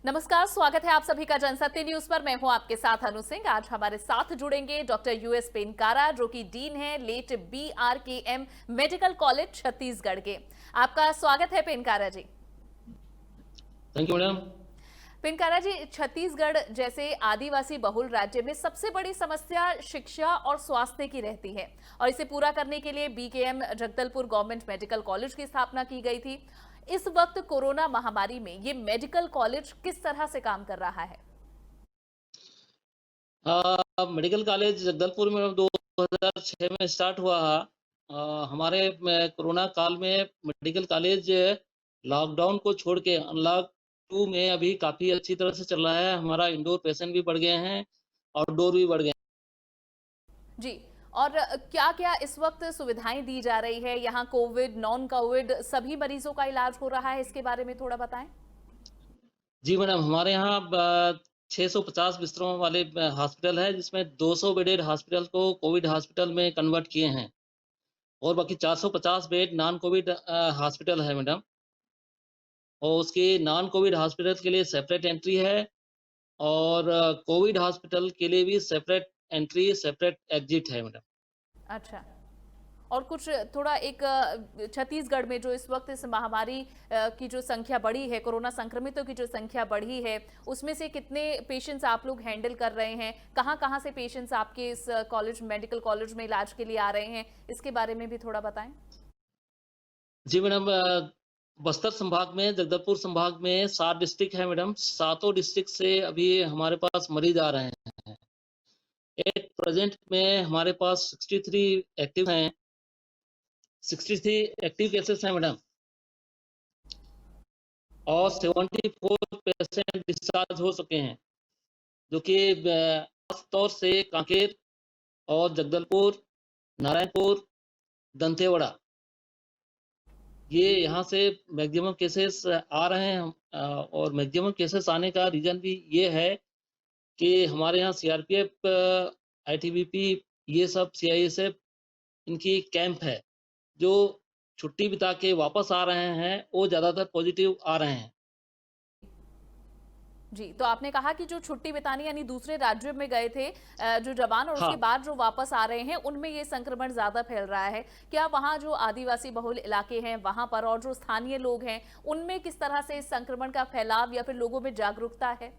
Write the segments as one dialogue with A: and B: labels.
A: नमस्कार, स्वागत है आप सभी का जनसत्य न्यूज पर। मैं हूं आपके साथ अनु सिंह। आज हमारे साथ जुड़ेंगे डॉक्टर यूएस पेनकारा, जो कि डीन है late BRKM medical college Chhattisgarh के। आपका स्वागत है Penkara ji.
B: Thank you madam.
A: Penkara ji, Chhattisgarh जैसे आदिवासी बहुल राज्य में सबसे बड़ी समस्या शिक्षा और स्वास्थ्य की रहती है, और इसे पूरा करने के लिए BKM Jagdalpur government medical college की स्थापना की गई थी। इस वक्त कोरोना महामारी में ये मेडिकल कॉलेज किस तरह से काम कर रहा है?
B: मेडिकल कॉलेज जगदलपुर में 2006 में स्टार्ट हुआ है। हमारे कोरोना काल में मेडिकल कॉलेज लॉकडाउन को छोड़ के अनलॉक 2 में अभी काफ़ी अच्छी तरह से चल रहा है। हमारा इंडोर पेशेंट भी बढ़ गए हैं, आउटडोर भी बढ़ गए हैं।
A: जी। और क्या क्या इस वक्त सुविधाएं दी जा रही है? यहाँ कोविड, नॉन कोविड सभी मरीजों का इलाज हो रहा है, इसके बारे में थोड़ा बताएं।
B: जी मैडम, हमारे यहाँ 650 बिस्तरों वाले हॉस्पिटल है, जिसमें 200 बेडेड हॉस्पिटल को कोविड हॉस्पिटल में कन्वर्ट किए हैं और बाकी 450 बेड नॉन कोविड हॉस्पिटल है मैडम। और उसके नॉन कोविड हॉस्पिटल के लिए सेपरेट एंट्री है और कोविड हॉस्पिटल के लिए भी सेपरेट एंट्री, सेपरेट एग्जिट है मैडम।
A: अच्छा। और कुछ थोड़ा एक छत्तीसगढ़ में जो इस वक्त इस महामारी की जो संख्या बढ़ी है, कोरोना संक्रमितों की जो संख्या बढ़ी है, उसमें से कितने पेशेंट्स आप लोग हैंडल कर रहे हैं? कहाँ कहाँ से पेशेंट्स आपके इस कॉलेज, मेडिकल कॉलेज में इलाज के लिए आ रहे हैं? इसके बारे में भी थोड़ा बताएं।
B: जी मैडम, बस्तर संभाग में, जगदलपुर संभाग में 7 डिस्ट्रिक्ट है मैडम। सातों डिस्ट्रिक्ट से अभी हमारे पास मरीज आ रहे हैं। एट प्रेजेंट में हमारे पास 63 एक्टिव हैं, 63 एक्टिव केसेस हैं मैडम, और 74 पेशेंट डिस्चार्ज हो चुके हैं, जो कि खास तौर से कांकेर और जगदलपुर, नारायणपुर, दंतेवाड़ा, ये यहाँ से मैक्सिमम केसेस आ रहे हैं। और मैक्सिमम केसेस आने का रीज़न भी ये है कि हमारे यहाँ सीआरपीएफ, आईटीबीपी, ये सब सीआईएसएफ, इनकी कैंप है। जो छुट्टी बिता के वापस आ रहे हैं, वो ज़्यादातर पॉजिटिव आ रहे हैं।
A: जी, तो आपने कहा कि जो छुट्टी बिताने यानी दूसरे राज्यों में गए थे जो जवान, और उसके
B: हाँ।
A: बाद जो वापस आ रहे हैं, उनमें ये संक्रमण ज्यादा फैल रहा है। क्या वहाँ जो आदिवासी बहुल इलाके हैं वहां पर और जो स्थानीय लोग हैं, उनमें किस तरह से इस संक्रमण का फैलाव या फिर लोगों में जागरूकता है?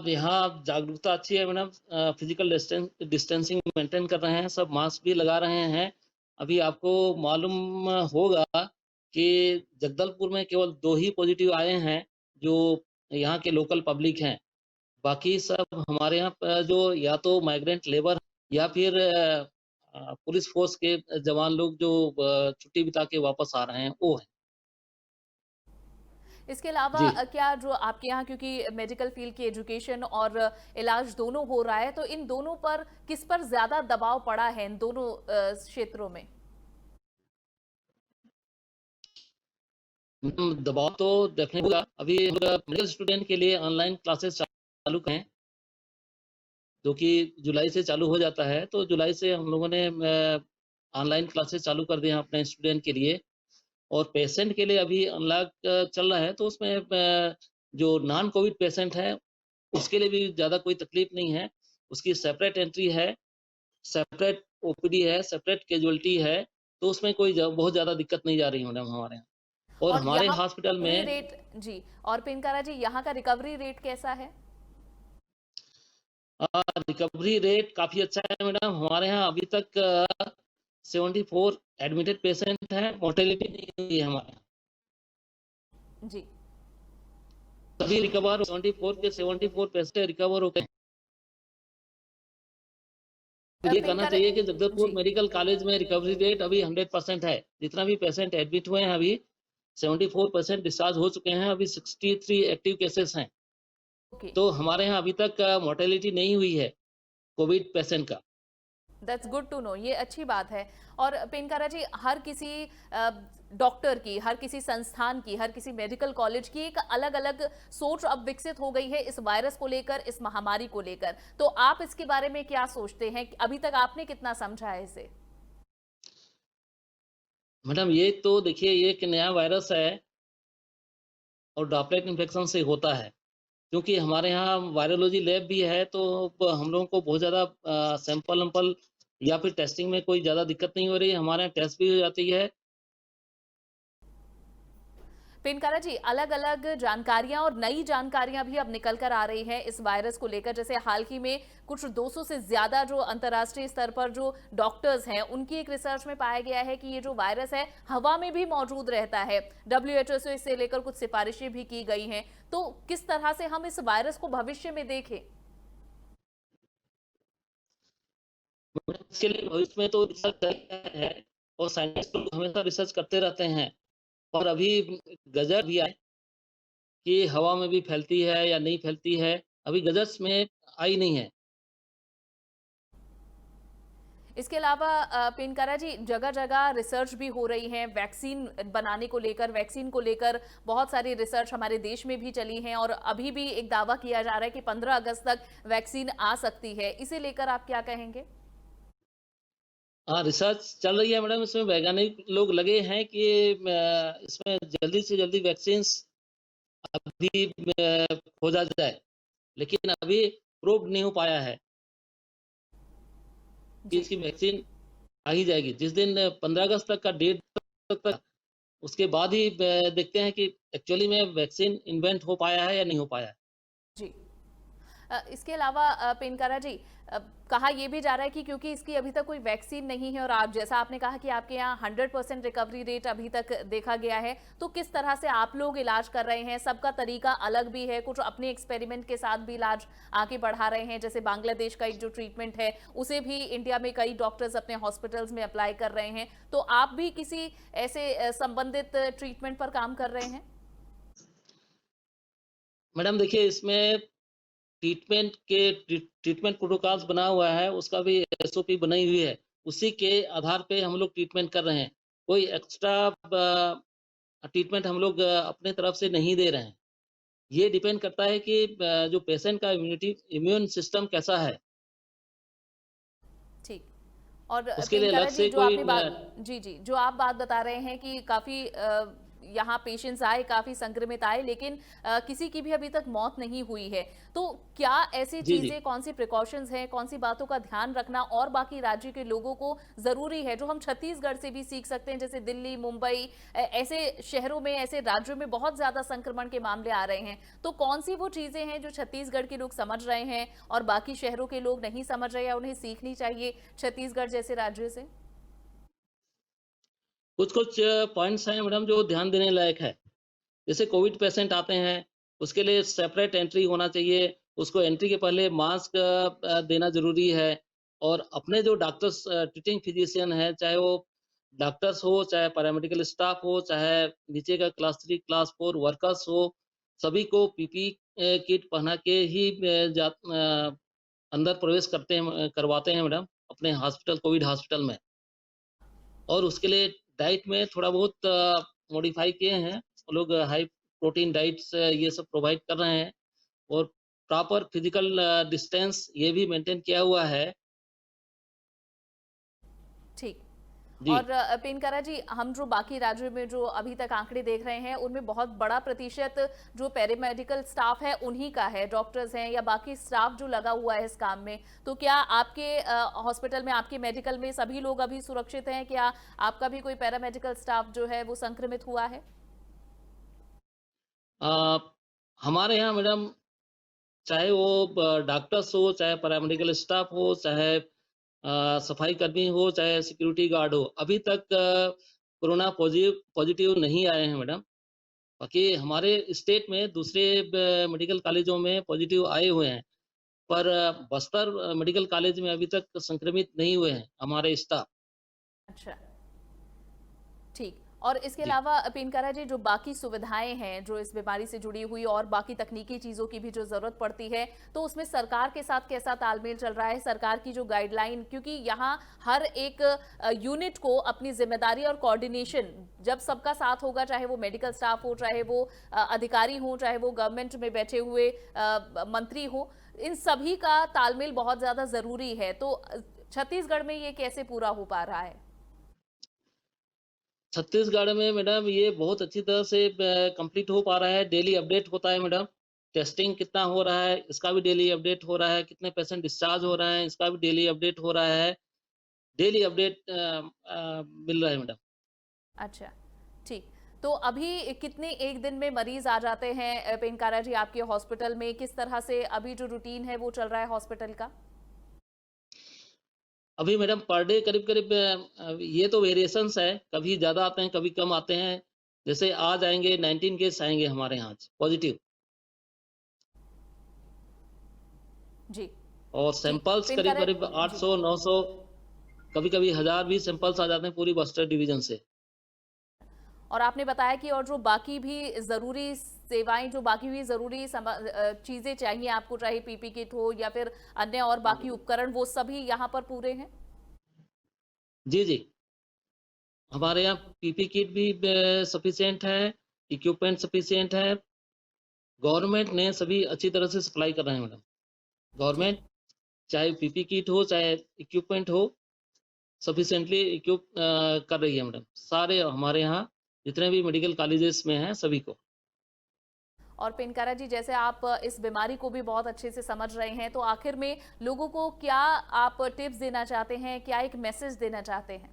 B: यहाँ जागरूकता अच्छी है मैडम। फिजिकल डिस्टेंसिंग मेंटेन कर रहे हैं, सब मास्क भी लगा रहे हैं। अभी आपको मालूम होगा कि जगदलपुर में केवल 2 ही पॉजिटिव आए हैं, जो यहाँ के लोकल पब्लिक हैं। बाकी सब हमारे यहाँ जो या तो माइग्रेंट लेबर या फिर पुलिस फोर्स के जवान लोग जो छुट्टी बिता के वापस आ रहे हैं, वो हैं।
A: इसके अलावा
B: जी
A: क्या जो आपके यहाँ, क्योंकि मेडिकल फील्ड की एजुकेशन और इलाज दोनों हो रहा है, तो इन दोनों पर किस पर ज्यादा दबाव पड़ा है, इन दोनों क्षेत्रों में?
B: दबाव तो डेफिनेटली होगा। अभी मेडिकल स्टूडेंट के लिए ऑनलाइन क्लासेस चालू हैं, जो कि जुलाई से चालू हो जाता है। तो जुलाई से हम लोगों ने ऑनलाइन क्लासेस चालू कर दिए हैं अपने स्टूडेंट के लिए। और पेशेंट के लिए अभी अनलॉक चल रहा है, तो उसमें जो नॉन कोविड पेशेंट है, उसके लिए भी ज़्यादा कोई तकलीफ नहीं है। उसकी सेपरेट एंट्री है, सेपरेट ओपीडी है, सेपरेट कैजुअलिटी है, तो उसमें कोई बहुत ज़्यादा दिक्कत नहीं जा रही है मैडम हमारे यहाँ। और
A: और
B: हमारे
A: यहाँ
B: हॉस्पिटल
A: रिकवरी
B: में
A: रेट, जी, और पिनकारा जी, यहाँ का रिकवरी रेट कैसा है?
B: रिकवरी रेट काफ़ी अच्छा है मैडम। हमारे यहाँ अभी तक 74 एडमिटेड पेशेंट हैं, मोर्टेलिटी नहीं हुई है हमारे यहाँ।
A: जी।
B: सभी रिकवर, 74 के 74 पेशेंट रिकवर हो गए। तो ये कहना
A: पिनकारा
B: चाहिए कि जगदलपुर
A: जी।
B: मेडिकल कॉलेज में रिकवरी रेट अभी 100% है। जितना भी पेशेंट एडमिट हुए हैं अभी, 74% डिस्चार्ज हो चुके हैं। अभी 63 एक्टिव केसेस हैं।
A: ओके।
B: तो हमारे यहाँ अभी तक मोर्टेलिटी नहीं हुई है कोविड पेशेंट का।
A: दैट्स गुड टू नो, ये अच्छी बात है। और पिनकारा जी, हर किसी डॉक्टर की, हर किसी संस्थान की, हर किसी मेडिकल कॉलेज की एक अलग अलग सोच अब विकसित हो गई है इस वायरस को लेकर, इस महामारी को लेकर। तो आप इसके बारे में क्या सोचते हैं? अभी तक आपने कितना समझा है इसे?
B: मैडम, ये तो देखिए, ये एक नया वायरस है। और ड्रॉपलेट इन्फेक्शन से होता है। क्योंकि हमारे यहाँ वायरोलॉजी लैब भी है, तो हम लोगों को बहुत ज़्यादा सैंपल-वैंपल या फिर टेस्टिंग में कोई ज़्यादा दिक्कत नहीं हो रही है। हमारे यहाँ टेस्ट भी हो जाती है।
A: पेनकारा जी, अलग-अलग जानकारियां और नई जानकारियां भी अब निकल कर आ रही हैं इस वायरस को लेकर। जैसे हाल ही में कुछ 200 से ज्यादा जो अंतर्राष्ट्रीय स्तर पर जो डॉक्टर्स हैं, उनकी एक रिसर्च में पाया गया है कि ये जो वायरस है हवा में भी मौजूद रहता है। WHO से इससे लेकर कुछ सिफारिशें भी की गई हैं। तो किस तरह से हम इस वायरस को भविष्य में देखें?
B: इसके लिए भविष्य में तो रिसर्च चल रहा है और साइंटिस्ट लोग हमेशा रिसर्च करते रहते हैं। और अभी गजर भी आई कि हवा में भी फैलती है या नहीं फैलती है, अभी गजर्स में आई नहीं है।
A: इसके अलावा पेनकारा जी, जगह जगह रिसर्च भी हो रही है वैक्सीन बनाने को लेकर। वैक्सीन को लेकर बहुत सारी रिसर्च हमारे देश में भी चली है और अभी भी एक दावा किया जा रहा है कि 15 अगस्त तक वैक्सीन आ सकती है। इसे लेकर आप क्या कहेंगे?
B: हाँ, रिसर्च चल रही है मैडम, इसमें वैज्ञानिक लोग लगे हैं कि इसमें जल्दी से जल्दी वैक्सीन्स अभी खोजा जाए, लेकिन अभी प्रूव्ड नहीं हो पाया है कि
A: जी।
B: इसकी वैक्सीन आ ही जाएगी। जिस दिन 15 अगस्त तक का डेट तक, उसके बाद ही देखते हैं कि एक्चुअली में वैक्सीन इन्वेंट हो पाया है या नहीं हो पाया है।
A: जी। इसके अलावा पेनकारा जी, कहा यह भी जा रहा है कि क्योंकि इसकी अभी तक कोई वैक्सीन नहीं है और आप जैसा आपने कहा कि आपके यहाँ 100% रिकवरी रेट अभी तक देखा गया है, तो किस तरह से आप लोग इलाज कर रहे हैं? सबका तरीका अलग भी है, कुछ अपने एक्सपेरिमेंट के साथ भी इलाज आगे बढ़ा रहे हैं। जैसे बांग्लादेश का एक जो ट्रीटमेंट है उसे भी इंडिया में कई डॉक्टर्स अपने हॉस्पिटल्स में अप्लाई कर रहे हैं। तो आप भी किसी ऐसे संबंधित ट्रीटमेंट पर काम कर रहे हैं?
B: मैडम देखिए, इसमें ट्रीटमेंट प्रोटोकॉल्स बना हुआ है, उसका भी एसओपी बनाई हुई है। उसी के आधार पे हम लोग ट्रीटमेंट कर रहे हैं। कोई एक्स्ट्रा ट्रीटमेंट हम लोग अपने तरफ से नहीं दे रहे हैं। ये डिपेंड करता है कि जो पेशेंट का इम्यून सिस्टम कैसा है,
A: ठीक। और
B: उसके लिए अलग
A: पेनकारा जी,
B: से
A: जो
B: कोई
A: आपने बात जी जी जो आप बात बता रहे हैं कि काफी यहाँ पेशेंट्स आए, काफी संक्रमित आए, लेकिन किसी की भी अभी तक मौत नहीं हुई है। तो क्या ऐसी
B: जी, जी।
A: चीजें, कौन सी प्रिकॉशंस हैं, कौन सी बातों का ध्यान रखना और बाकी राज्य के लोगों को जरूरी है, जो हम छत्तीसगढ़ से भी सीख सकते हैं? जैसे दिल्ली, मुंबई, ऐसे शहरों में, ऐसे राज्यों में बहुत ज्यादा संक्रमण के मामले आ रहे हैं। तो कौन सी वो चीजें हैं जो छत्तीसगढ़ के लोग समझ रहे हैं और बाकी शहरों के लोग नहीं समझ रहे हैं, उन्हें सीखनी चाहिए छत्तीसगढ़ जैसे राज्यों से?
B: कुछ-कुछ पॉइंट्स हैं मैडम जो ध्यान देने लायक है। जैसे कोविड पेशेंट आते हैं, उसके लिए सेपरेट एंट्री होना चाहिए। उसको एंट्री के पहले मास्क देना ज़रूरी है। और अपने जो डॉक्टर्स ट्रीटिंग फिजिशियन हैं, चाहे वो डॉक्टर्स हो, चाहे पैरामेडिकल स्टाफ हो, चाहे नीचे का क्लास 3, क्लास 4 वर्कर्स हो, सभी को पीपी किट पहना के ही अंदर प्रवेश करवाते हैं मैडम, अपने हॉस्पिटल, कोविड हॉस्पिटल में। और उसके लिए डाइट में थोड़ा बहुत मॉडिफाई किए हैं। वो लोग हाई प्रोटीन डाइट्स ये सब प्रोवाइड कर रहे हैं और प्रॉपर फिजिकल डिस्टेंस ये भी मेंटेन किया हुआ है।
A: ठीक।
B: जी।
A: और पेनकारा जी, हम जो बाकी राज्यों में जो अभी तक आंकड़े देख रहे हैं, उनमें बहुत बड़ा प्रतिशत जो पैरामेडिकल स्टाफ है उन्हीं का है, डॉक्टर्स हैं या बाकी स्टाफ जो लगा हुआ है इस काम में। तो क्या आपके हॉस्पिटल में, आपके मेडिकल में सभी लोग अभी सुरक्षित हैं? क्या आपका भी कोई पैरामेडिकल स्टाफ जो है वो संक्रमित हुआ है?
B: अ, हमारे यहाँ मैडम, चाहे वो डॉक्टर्स हो, चाहे पैरामेडिकल स्टाफ हो, चाहे सफाई कर्मी हो, चाहे सिक्योरिटी गार्ड हो, अभी तक कोरोना पॉजिटिव नहीं आए हैं मैडम। बाकी हमारे स्टेट में दूसरे मेडिकल कॉलेजों में पॉजिटिव आए हुए हैं, पर बस्तर मेडिकल कॉलेज में अभी तक संक्रमित नहीं हुए हैं हमारे स्टाफ।
A: अच्छा, ठीक। और इसके
B: जी।
A: अलावा पेनकारा जी, जो बाकी सुविधाएं हैं जो इस बीमारी से जुड़ी हुई और बाकी तकनीकी चीजों की भी जो जरूरत पड़ती है, तो उसमें सरकार के साथ कैसा तालमेल चल रहा है? सरकार की जो गाइडलाइन, क्योंकि यहाँ हर एक यूनिट को अपनी जिम्मेदारी और कोऑर्डिनेशन, जब सबका साथ होगा, चाहे वो मेडिकल स्टाफ हो, चाहे वो अधिकारी हो, चाहे वो गवर्नमेंट में बैठे हुए मंत्री हो, इन सभी का तालमेल बहुत ज्यादा जरूरी है। तो छत्तीसगढ़ में ये कैसे पूरा हो पा रहा है?
B: छत्तीसगढ़ में मैडम ये बहुत अच्छी तरह से कंप्लीट हो पा रहा है, डेली अपडेट होता है मैडम। टेस्टिंग कितना हो रहा है, इसका भी डेली अपडेट हो रहा है, कितने पेशेंट डिस्चार्ज हो रहे हैं, इसका भी डेली अपडेट हो रहा है। डेली अपडेट मिल रहा है मैडम।
A: अच्छा, ठीक। तो अभी कितने एक दिन में मरीज आ जाते हैं पेनकारा जी आपके हॉस्पिटल में? किस तरह से अभी जो रूटीन है वो चल रहा है हॉस्पिटल का?
B: अभी मैडम पर डे करीब-करीब ये तो वेरिएशंस है, कभी ज़्यादा आते हैं, कभी कम आते हैं। जैसे आज आएँगे 19 केस आएँगे हमारे यहाँ आज पॉज़िटिव
A: जी,
B: और
A: ठीक।
B: सैंपल्स
A: पेनकारा
B: करीब-करीब
A: जी।
B: 800, 900 कभी-कभी 1000 भी सैंपल्स आ जाते हैं पूरी बस्तर डिवीज़न से।
A: और आपने बताया कि और जो बाकी भी ज़रूरी सेवाएँ, जो बाकी भी ज़रूरी चीज़ें चाहिए आपको, चाहे पीपी किट हो या फिर अन्य और बाकी उपकरण, वो सभी यहाँ पर पूरे हैं?
B: जी, जी। हमारे यहाँ पीपी किट भी सफिशिएंट है, इक्विपमेंट सफिशिएंट है। गवर्नमेंट ने सभी अच्छी तरह से सप्लाई कर रहे हैं मैडम।
A: ठीक।
B: गवर्नमेंट चाहे पीपी किट हो, चाहे इक्विपमेंट हो, सफिशिएंटली कर रही है मैडम। सारे हमारे यहाँ जितने भी मेडिकल कॉलेजेस में हैं सभी को।
A: और पेनकारा जी, जैसे आप इस बीमारी को भी बहुत अच्छे से समझ रहे हैं, तो आखिर में लोगों को क्या आप टिप्स देना चाहते हैं, क्या एक मैसेज देना चाहते हैं?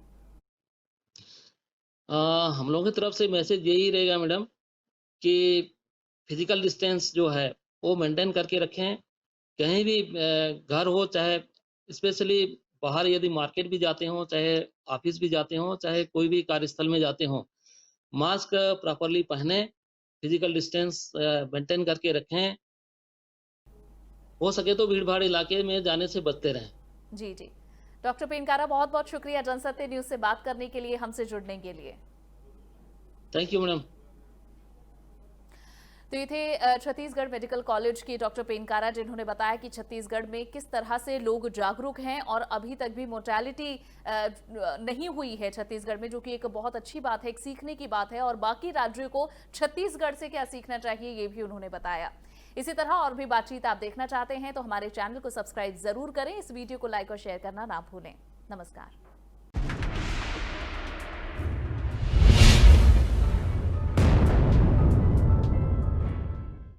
B: अ, हम लोगों की तरफ से मैसेज यही रहेगा मैडम कि फिजिकल डिस्टेंस जो है वो मेंटेन करके रखें। कहीं भी घर हो चाहे स्पेशली बाहर यदि मार्केट भी जाते हों, चाहे ऑफ़िस भी जाते हों, चाहे कोई भी कार्यस्थल में जाते हों, मास्क प्रॉपर्ली पहनें, फिजिकल डिस्टेंस मेंटेन करके रखें। हो सके तो भीड़-भाड़ इलाके में जाने से बचते रहें।
A: जी, जी। डॉक्टर पेनकारा, बहुत-बहुत शुक्रिया जनसत्य न्यूज़ से बात करने के लिए, हमसे जुड़ने के लिए।
B: Thank you madam.
A: तो ये थे छत्तीसगढ़ मेडिकल कॉलेज के डॉक्टर पेनकारा, जिन्होंने बताया कि छत्तीसगढ़ में किस तरह से लोग जागरूक हैं और अभी तक भी मोर्टेलिटी नहीं हुई है छत्तीसगढ़ में, जो कि एक बहुत अच्छी बात है, एक सीखने की बात है। और बाकी राज्यों को छत्तीसगढ़ से क्या सीखना चाहिए, ये भी उन्होंने बताया। इसी तरह और भी बातचीत आप देखना चाहते हैं तो हमारे चैनल को सब्सक्राइब जरूर करें। इस वीडियो को लाइक और शेयर करना ना भूलें। नमस्कार।